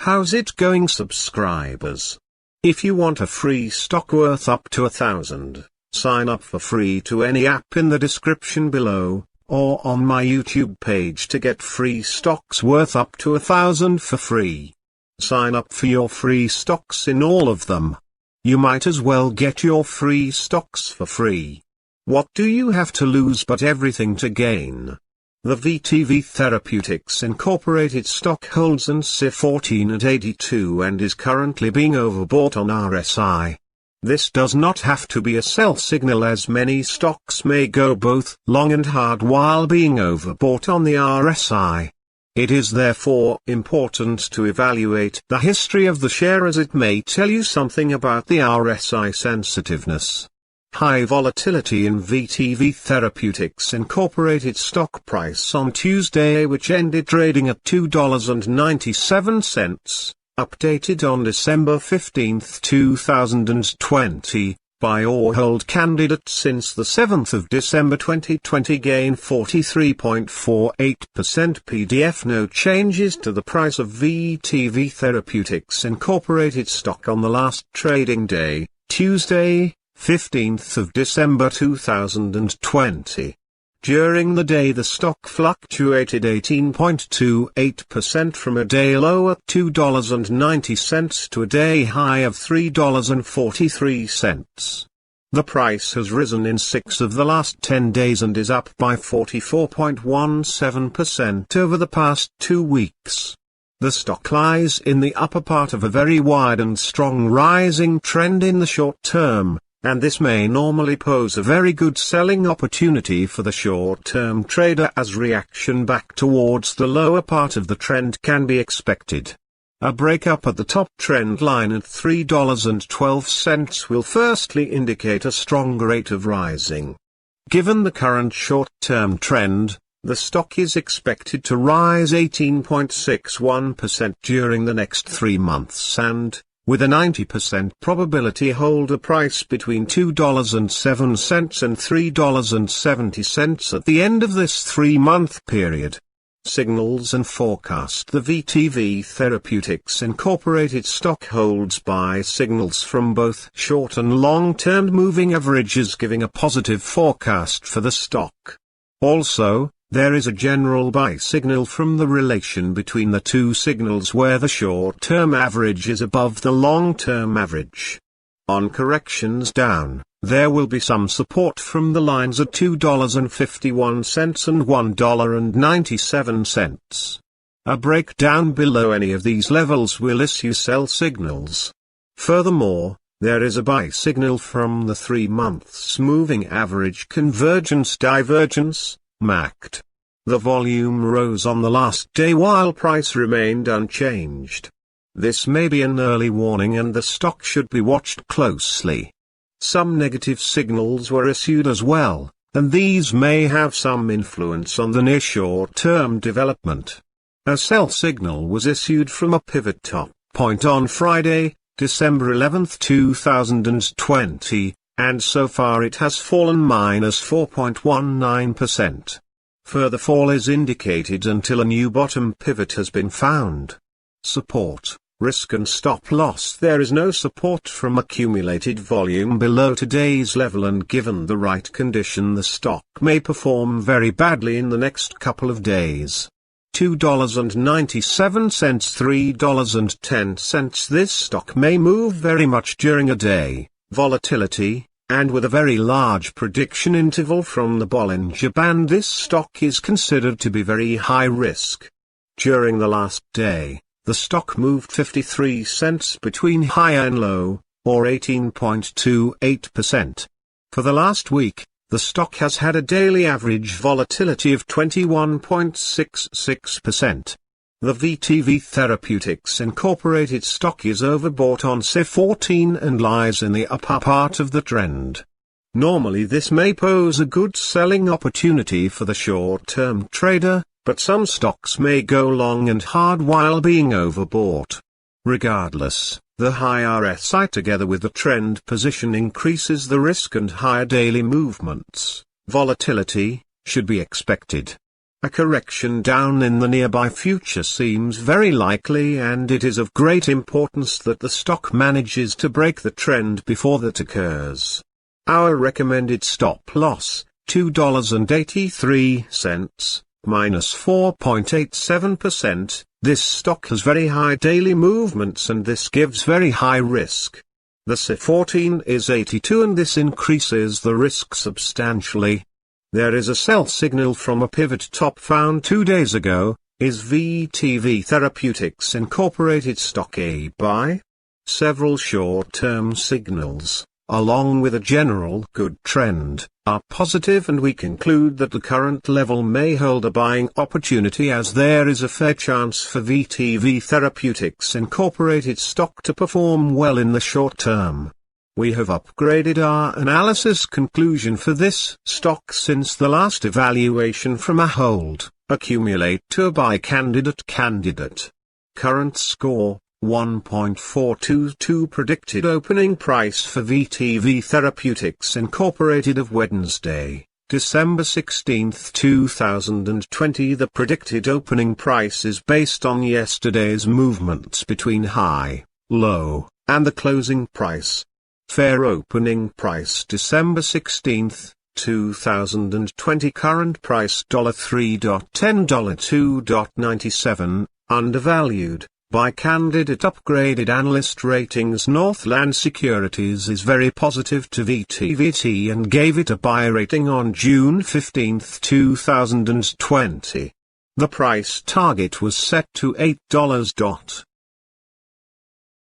How's it going, subscribers? If you want a free stock worth up to 1,000, sign up for free to any app in the description below, or on my YouTube page to get free stocks worth up to 1,000 for free. Sign up for your free stocks in all of them. You might as well get your free stocks for free. What do you have to lose but everything to gain? The VTV Therapeutics Incorporated stock holds an SI 14 at 82 and is currently being overbought on RSI. This does not have to be a sell signal, as many stocks may go both long and hard while being overbought on the RSI. It is therefore important to evaluate the history of the share, as it may tell you something about the RSI sensitiveness. High volatility in VTV Therapeutics Incorporated stock price on Tuesday, which ended trading at $2.97, updated on December 15, 2020, buy or hold candidate since the 7th of December 2020 gain 43.48% PDF. No changes to the price of VTV Therapeutics Incorporated stock on the last trading day, Tuesday, 15th of December 2020. During the day the stock fluctuated 18.28% from a day low at $2.90 to a day high of $3.43. The price has risen in 6 of the last 10 days and is up by 44.17% over the past 2 weeks. The stock lies in the upper part of a very wide and strong rising trend in the short term, and this may normally pose a very good selling opportunity for the short-term trader, as reaction back towards the lower part of the trend can be expected. A breakup at the top trend line at $3.12 will firstly indicate a strong rate of rising. Given the current short-term trend, the stock is expected to rise 18.61% during the next 3 months and, with a 90% probability, hold a price between $2.07 and $3.70 at the end of this 3-month period. Signals and forecast. The VTV Therapeutics Incorporated stock holds buy signals from both short and long-term moving averages, giving a positive forecast for the stock. Also, there is a general buy signal from the relation between the two signals, where the short-term average is above the long-term average. On corrections down, there will be some support from the lines at $2.51 and $1.97. A breakdown below any of these levels will issue sell signals. Furthermore, there is a buy signal from the 3 months moving average convergence divergence, MACD. The volume rose on the last day while price remained unchanged. This may be an early warning and the stock should be watched closely. Some negative signals were issued as well, and these may have some influence on the near short-term development. A sell signal was issued from a pivot top point on Friday, December 11, 2020, and so far it has fallen -4.19%. Further fall is indicated until a new bottom pivot has been found. Support, risk and stop loss. There is no support from accumulated volume below today's level, and given the right condition the stock may perform very badly in the next couple of days. $2.97, $3.10. This stock may move very much during a day. Volatility, and with a very large prediction interval from the Bollinger Band, this stock is considered to be very high risk. During the last day, the stock moved 53 cents between high and low, or 18.28%. For the last week, the stock has had a daily average volatility of 21.66%. The VTV Therapeutics Incorporated stock is overbought on SI 14 and lies in the upper part of the trend. Normally this may pose a good selling opportunity for the short-term trader, but some stocks may go long and hard while being overbought. Regardless, the high RSI together with the trend position increases the risk, and higher daily movements, volatility, should be expected. A correction down in the nearby future seems very likely, and it is of great importance that the stock manages to break the trend before that occurs. Our recommended stop loss, $2.83, minus 4.87%. This stock has very high daily movements and this gives very high risk. The C14 is 82 and this increases the risk substantially. There is a sell signal from a pivot top found 2 days ago. Is VTV Therapeutics Incorporated Stock A buy? Several short-term signals, along with a general good trend, are positive, and we conclude that the current level may hold a buying opportunity, as there is a fair chance for VTV Therapeutics Incorporated stock to perform well in the short term. We have upgraded our analysis conclusion for this stock since the last evaluation from a hold, accumulate to a buy candidate. Current score, 1.422. Predicted opening price for VTV Therapeutics Incorporated of Wednesday, December 16, 2020. The predicted opening price is based on yesterday's movements between high, low, and the closing price. Fair opening price December 16, 2020. Current price $3.10, $2.97, undervalued. Buy candidate. Upgraded analyst ratings. Northland Securities is very positive to VTVT and gave it a buy rating on June 15, 2020. The price target was set to $8.